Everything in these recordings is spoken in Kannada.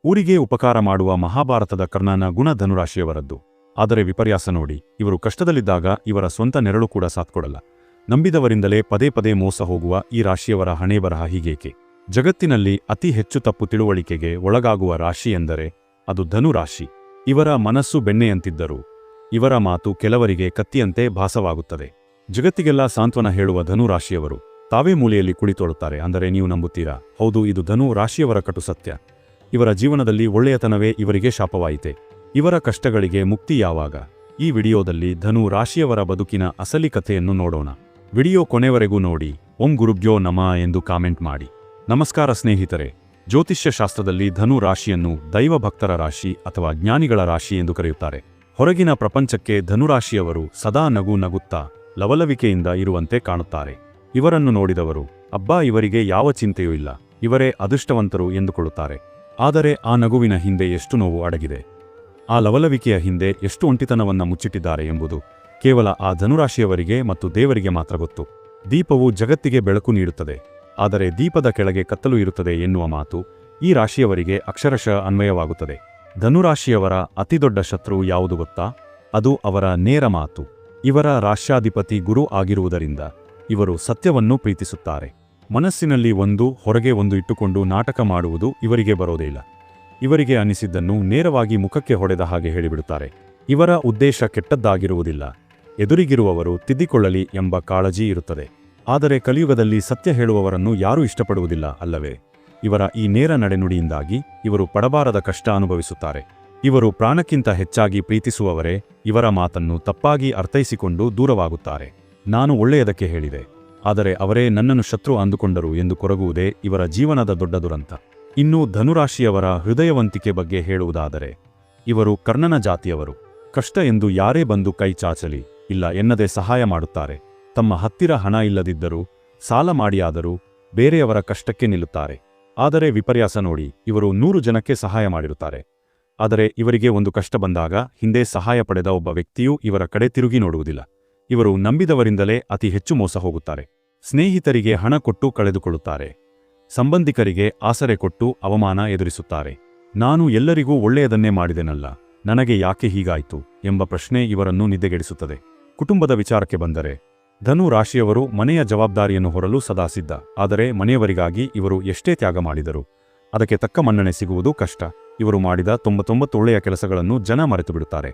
ಊರಿಗೆ ಉಪಕಾರ ಮಾಡುವ ಮಹಾಭಾರತದ ಕರ್ಣನ ಗುಣ ಧನುರಾಶಿಯವರದ್ದು. ಆದರೆ ವಿಪರ್ಯಾಸ ನೋಡಿ, ಇವರು ಕಷ್ಟದಲ್ಲಿದ್ದಾಗ ಇವರ ಸ್ವಂತ ನೆರಳು ಕೂಡ ಸಾಥ್ಕೊಡಲ್ಲ. ನಂಬಿದವರಿಂದಲೇ ಪದೇ ಪದೇ ಮೋಸ ಹೋಗುವ ಈ ರಾಶಿಯವರ ಹಣೆಬರಹ ಹೀಗೇಕೆ? ಜಗತ್ತಿನಲ್ಲಿ ಅತಿ ಹೆಚ್ಚು ತಪ್ಪು ತಿಳುವಳಿಕೆಗೆ ಒಳಗಾಗುವ ರಾಶಿ ಎಂದರೆ ಅದು ಧನುರಾಶಿ. ಇವರ ಮನಸ್ಸು ಬೆಣ್ಣೆಯಂತಿದ್ದರೂ ಇವರ ಮಾತು ಕೆಲವರಿಗೆ ಕತ್ತಿಯಂತೆ ಭಾಸವಾಗುತ್ತದೆ. ಜಗತ್ತಿಗೆಲ್ಲ ಸಾಂತ್ವನ ಹೇಳುವ ಧನುರಾಶಿಯವರು ತಾವೇ ಮೂಲೆಯಲ್ಲಿ ಕುಳಿತೊಳುತ್ತಾರೆ. ಅಂದರೆ ನೀವು ನಂಬುತ್ತೀರಾ? ಹೌದು, ಇದು ಧನು ರಾಶಿಯವರ ಕಟು ಸತ್ಯ. ಇವರ ಜೀವನದಲ್ಲಿ ಒಳ್ಳೆಯತನವೇ ಇವರಿಗೆ ಶಾಪವಾಯಿತೆ. ಇವರ ಕಷ್ಟಗಳಿಗೆ ಮುಕ್ತಿ ಯಾವಾಗ? ಈ ವಿಡಿಯೋದಲ್ಲಿ ಧನು ರಾಶಿಯವರ ಬದುಕಿನ ಅಸಲಿ ಕಥೆಯನ್ನು ನೋಡೋಣ. ವಿಡಿಯೋ ಕೊನೆವರೆಗೂ ನೋಡಿ. ಓಂ ಗುರುಭ್ಯೋ ನಮಃ ಎಂದು ಕಾಮೆಂಟ್ ಮಾಡಿ. ನಮಸ್ಕಾರ ಸ್ನೇಹಿತರೆ. ಜ್ಯೋತಿಷ್ಯ ಶಾಸ್ತ್ರದಲ್ಲಿ ಧನು ರಾಶಿಯನ್ನು ದೈವಭಕ್ತರ ರಾಶಿ ಅಥವಾ ಜ್ಞಾನಿಗಳ ರಾಶಿ ಎಂದು ಕರೆಯುತ್ತಾರೆ. ಹೊರಗಿನ ಪ್ರಪಂಚಕ್ಕೆ ಧನುರಾಶಿಯವರು ಸದಾ ನಗುತ್ತಾ ಲವಲವಿಕೆಯಿಂದ ಇರುವಂತೆ ಕಾಣುತ್ತಾರೆ. ಇವರನ್ನು ನೋಡಿದವರು ಅಬ್ಬಾ, ಇವರಿಗೆ ಯಾವ ಚಿಂತೆಯೂ ಇಲ್ಲ, ಇವರೇ ಅದೃಷ್ಟವಂತರು ಎಂದುಕೊಳ್ಳುತ್ತಾರೆ. ಆದರೆ ಆ ನಗುವಿನ ಹಿಂದೆ ಎಷ್ಟು ನೋವು ಅಡಗಿದೆ, ಆ ಲವಲವಿಕೆಯ ಹಿಂದೆ ಎಷ್ಟು ಒಂಟಿತನವನ್ನ ಮುಚ್ಚಿಟ್ಟಿದ್ದಾರೆ ಎಂಬುದು ಕೇವಲ ಆ ಧನುರಾಶಿಯವರಿಗೆ ಮತ್ತು ದೇವರಿಗೆ ಮಾತ್ರ ಗೊತ್ತು. ದೀಪವು ಜಗತ್ತಿಗೆ ಬೆಳಕು ನೀಡುತ್ತದೆ, ಆದರೆ ದೀಪದ ಕೆಳಗೆ ಕತ್ತಲು ಇರುತ್ತದೆ ಎನ್ನುವ ಮಾತು ಈ ರಾಶಿಯವರಿಗೆ ಅಕ್ಷರಶಃ ಅನ್ವಯವಾಗುತ್ತದೆ. ಧನುರಾಶಿಯವರ ಅತಿದೊಡ್ಡ ಶತ್ರು ಯಾವುದು ಗೊತ್ತಾ? ಅದು ಅವರ ನೇರ ಮಾತು. ಇವರ ರಾಶ್ಯಾಧಿಪತಿ ಗುರು ಆಗಿರುವುದರಿಂದ ಇವರು ಸತ್ಯವನ್ನು ಪ್ರೀತಿಸುತ್ತಾರೆ. ಮನಸ್ಸಿನಲ್ಲಿ ಒಂದು, ಹೊರಗೆ ಒಂದು ಇಟ್ಟುಕೊಂಡು ನಾಟಕ ಮಾಡುವುದು ಇವರಿಗೆ ಬರೋದೇ ಇಲ್ಲ. ಇವರಿಗೆ ಅನಿಸಿದ್ದನ್ನು ನೇರವಾಗಿ ಮುಖಕ್ಕೆ ಹೊಡೆದ ಹಾಗೆ ಹೇಳಿಬಿಡುತ್ತಾರೆ. ಇವರ ಉದ್ದೇಶ ಕೆಟ್ಟದ್ದಾಗಿರುವುದಿಲ್ಲ, ಎದುರಿಗಿರುವವರು ತಿದ್ದಿಕೊಳ್ಳಲಿ ಎಂಬ ಕಾಳಜಿ ಇರುತ್ತದೆ. ಆದರೆ ಕಲಿಯುಗದಲ್ಲಿ ಸತ್ಯ ಹೇಳುವವರನ್ನು ಯಾರೂ ಇಷ್ಟಪಡುವುದಿಲ್ಲ ಅಲ್ಲವೇ? ಇವರ ಈ ನೇರ ನಡೆನುಡಿಯಿಂದಾಗಿ ಇವರು ಪಡಬಾರದ ಕಷ್ಟ ಅನುಭವಿಸುತ್ತಾರೆ. ಇವರು ಪ್ರಾಣಕ್ಕಿಂತ ಹೆಚ್ಚಾಗಿ ಪ್ರೀತಿಸುವವರೇ ಇವರ ಮಾತನ್ನು ತಪ್ಪಾಗಿ ಅರ್ಥೈಸಿಕೊಂಡು ದೂರವಾಗುತ್ತಾರೆ. ನಾನು ಒಳ್ಳೆಯದಕ್ಕೆ ಹೇಳಿದೆ, ಆದರೆ ಅವರೇ ನನ್ನನ್ನು ಶತ್ರು ಅಂದುಕೊಂಡರು ಎಂದು ಕೊರಗುವುದೇ ಇವರ ಜೀವನದ ದೊಡ್ಡ ದುರಂತ. ಇನ್ನು ಧನುರಾಶಿಯವರ ಹೃದಯವಂತಿಕೆ ಬಗ್ಗೆ ಹೇಳುವುದಾದರೆ, ಇವರು ಕರ್ಣನ ಜಾತಿಯವರು. ಕಷ್ಟ ಎಂದು ಯಾರೇ ಬಂದು ಕೈ ಚಾಚಲಿ ಇಲ್ಲ ಎನ್ನದೆ ಸಹಾಯ ಮಾಡುತ್ತಾರೆ. ತಮ್ಮ ಹತ್ತಿರ ಹಣ ಇಲ್ಲದಿದ್ದರೂ ಸಾಲ ಮಾಡಿಯಾದರೂ ಬೇರೆಯವರ ಕಷ್ಟಕ್ಕೆ ನಿಲ್ಲುತ್ತಾರೆ. ಆದರೆ ವಿಪರ್ಯಾಸ ನೋಡಿ, ಇವರು 100 ಜನಕ್ಕೆ ಸಹಾಯ ಮಾಡಿರುತ್ತಾರೆ. ಆದರೆ ಇವರಿಗೆ ಒಂದು ಕಷ್ಟ ಬಂದಾಗ ಹಿಂದೆ ಸಹಾಯ ಪಡೆದ ಒಬ್ಬ ವ್ಯಕ್ತಿಯೂ ಇವರ ಕಡೆ ತಿರುಗಿ ನೋಡುವುದಿಲ್ಲ. ಇವರು ನಂಬಿದವರಿಂದಲೇ ಅತಿ ಹೆಚ್ಚು ಮೋಸ ಹೋಗುತ್ತಾರೆ. ಸ್ನೇಹಿತರಿಗೆ ಹಣ ಕೊಟ್ಟು ಕಳೆದುಕೊಳ್ಳುತ್ತಾರೆ, ಸಂಬಂಧಿಕರಿಗೆ ಆಸರೆ ಕೊಟ್ಟು ಅವಮಾನ ಎದುರಿಸುತ್ತಾರೆ. ನಾನು ಎಲ್ಲರಿಗೂ ಒಳ್ಳೆಯದನ್ನೇ ಮಾಡಿದೆನಲ್ಲ, ನನಗೆ ಯಾಕೆ ಹೀಗಾಯಿತು ಎಂಬ ಪ್ರಶ್ನೆ ಇವರನ್ನು ನಿದ್ದೆಗೆಡಿಸುತ್ತದೆ. ಕುಟುಂಬದ ವಿಚಾರಕ್ಕೆ ಬಂದರೆ, ಧನು ರಾಶಿಯವರು ಮನೆಯ ಜವಾಬ್ದಾರಿಯನ್ನು ಹೊರಲು ಸದಾ ಸಿದ್ಧ. ಆದರೆ ಮನೆಯವರಿಗಾಗಿ ಇವರು ಎಷ್ಟೇ ತ್ಯಾಗ ಮಾಡಿದರೂ ಅದಕ್ಕೆ ತಕ್ಕ ಮನ್ನಣೆ ಸಿಗುವುದು ಕಷ್ಟ. ಇವರು ಮಾಡಿದ 99 ಒಳ್ಳೆಯ ಕೆಲಸಗಳನ್ನು ಜನ ಮರೆತು ಬಿಡುತ್ತಾರೆ.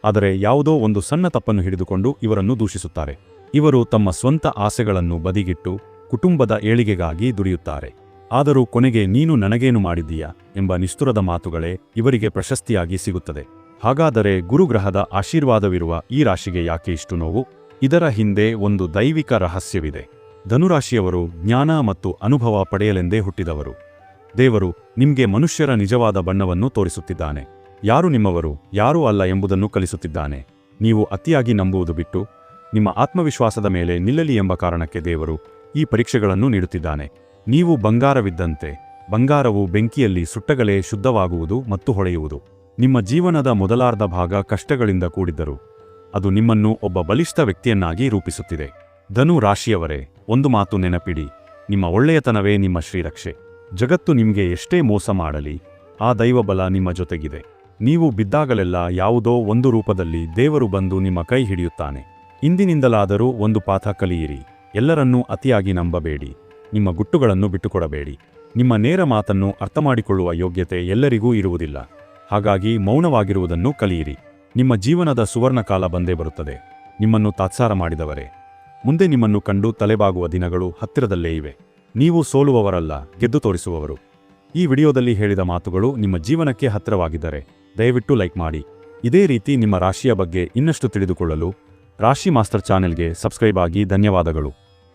ಆದರೆ ಯಾವುದೋ ಒಂದು ಸಣ್ಣ ತಪ್ಪನ್ನು ಹಿಡಿದುಕೊಂಡು ಇವರನ್ನು ದೂಷಿಸುತ್ತಾರೆ. ಇವರು ತಮ್ಮ ಸ್ವಂತ ಆಸೆಗಳನ್ನು ಬದಿಗಿಟ್ಟು ಕುಟುಂಬದ ಏಳಿಗೆಗಾಗಿ ದುಡಿಯುತ್ತಾರೆ. ಆದರೂ ಕೊನೆಗೆ ನೀನು ನನಗೇನು ಮಾಡಿದ್ದೀಯಾ ಎಂಬ ನಿಷ್ಠುರದ ಮಾತುಗಳೇ ಇವರಿಗೆ ಪ್ರಶಸ್ತಿಯಾಗಿ ಸಿಗುತ್ತದೆ. ಹಾಗಾದರೆ ಗುರುಗ್ರಹದ ಆಶೀರ್ವಾದವಿರುವ ಈ ರಾಶಿಗೆ ಯಾಕೆ ಇಷ್ಟು ನೋವು? ಇದರ ಹಿಂದೆ ಒಂದು ದೈವಿಕ ರಹಸ್ಯವಿದೆ. ಧನುರಾಶಿಯವರು ಜ್ಞಾನ ಮತ್ತು ಅನುಭವ ಪಡೆಯಲೆಂದೇ ಹುಟ್ಟಿದವರು. ದೇವರು ನಿಮಗೆ ಮನುಷ್ಯರ ನಿಜವಾದ ಬಣ್ಣವನ್ನು ತೋರಿಸುತ್ತಿದ್ದಾನೆ. ಯಾರು ನಿಮ್ಮವರು, ಯಾರೂ ಅಲ್ಲ ಎಂಬುದನ್ನು ಕಲಿಸುತ್ತಿದ್ದಾನೆ. ನೀವು ಅತಿಯಾಗಿ ನಂಬುವುದು ಬಿಟ್ಟು ನಿಮ್ಮ ಆತ್ಮವಿಶ್ವಾಸದ ಮೇಲೆ ನಿಲ್ಲಲಿ ಎಂಬ ಕಾರಣಕ್ಕೆ ದೇವರು ಈ ಪರೀಕ್ಷೆಗಳನ್ನು ನೀಡುತ್ತಿದ್ದಾನೆ. ನೀವು ಬಂಗಾರವಿದ್ದಂತೆ, ಬಂಗಾರವು ಬೆಂಕಿಯಲ್ಲಿ ಸುಟ್ಟಗಲೇ ಶುದ್ಧವಾಗುವುದು ಮತ್ತು ಹೊಳೆಯುವುದು. ನಿಮ್ಮ ಜೀವನದ ಮೊದಲಾರ್ಧ ಭಾಗ ಕಷ್ಟಗಳಿಂದ ಕೂಡಿದ್ದರು ಅದು ನಿಮ್ಮನ್ನು ಒಬ್ಬ ಬಲಿಷ್ಠ ವ್ಯಕ್ತಿಯನ್ನಾಗಿ ರೂಪಿಸುತ್ತಿದೆ. ಧನು ರಾಶಿಯವರೇ, ಒಂದು ಮಾತು ನೆನಪಿಡಿ, ನಿಮ್ಮ ಒಳ್ಳೆಯತನವೇ ನಿಮ್ಮ ಶ್ರೀರಕ್ಷೆ. ಜಗತ್ತು ನಿಮಗೆ ಎಷ್ಟೇ ಮೋಸ ಮಾಡಲಿ, ಆ ದೈವಬಲ ನಿಮ್ಮ ಜೊತೆಗಿದೆ. ನೀವು ಬಿದ್ದಾಗಲೆಲ್ಲ ಯಾವುದೋ ಒಂದು ರೂಪದಲ್ಲಿ ದೇವರು ಬಂದು ನಿಮ್ಮ ಕೈ ಹಿಡಿಯುತ್ತಾನೆ. ಇಂದಿನಿಂದಲಾದರೂ ಒಂದು ಪಾಠ ಕಲಿಯಿರಿ. ಎಲ್ಲರನ್ನೂ ಅತಿಯಾಗಿ ನಂಬಬೇಡಿ, ನಿಮ್ಮ ಗುಟ್ಟುಗಳನ್ನು ಬಿಟ್ಟುಕೊಡಬೇಡಿ. ನಿಮ್ಮ ನೇರ ಮಾತನ್ನು ಅರ್ಥಮಾಡಿಕೊಳ್ಳುವ ಯೋಗ್ಯತೆ ಎಲ್ಲರಿಗೂ ಇರುವುದಿಲ್ಲ. ಹಾಗಾಗಿ ಮೌನವಾಗಿರುವುದನ್ನು ಕಲಿಯಿರಿ. ನಿಮ್ಮ ಜೀವನದ ಸುವರ್ಣಕಾಲ ಬಂದೇ ಬರುತ್ತದೆ. ನಿಮ್ಮನ್ನು ತಾತ್ಸಾರ ಮಾಡಿದವರೇ ಮುಂದೆ ನಿಮ್ಮನ್ನು ಕಂಡು ತಲೆಬಾಗುವ ದಿನಗಳು ಹತ್ತಿರದಲ್ಲೇ ಇವೆ. ನೀವು ಸೋಲುವವರಲ್ಲ, ಗೆದ್ದು ತೋರಿಸುವವರು. ಈ ವಿಡಿಯೋದಲ್ಲಿ ಹೇಳಿದ ಮಾತುಗಳು ನಿಮ್ಮ ಜೀವನಕ್ಕೆ ಹತ್ತಿರವಾಗಿದ್ದರೆ ದಯವಿಟ್ಟು ಲೈಕ್ ಮಾಡಿ. ಇದೇ ರೀತಿ ನಿಮ್ಮ ರಾಶಿಯ ಬಗ್ಗೆ ಇನ್ನಷ್ಟು ತಿಳಿದುಕೊಳ್ಳಲು ರಾಶಿ ಮಾಸ್ಟರ್ ಚಾನೆಲ್ಗೆ ಸಬ್ಸ್ಕ್ರೈಬ್ ಆಗಿ. ಧನ್ಯವಾದಗಳು.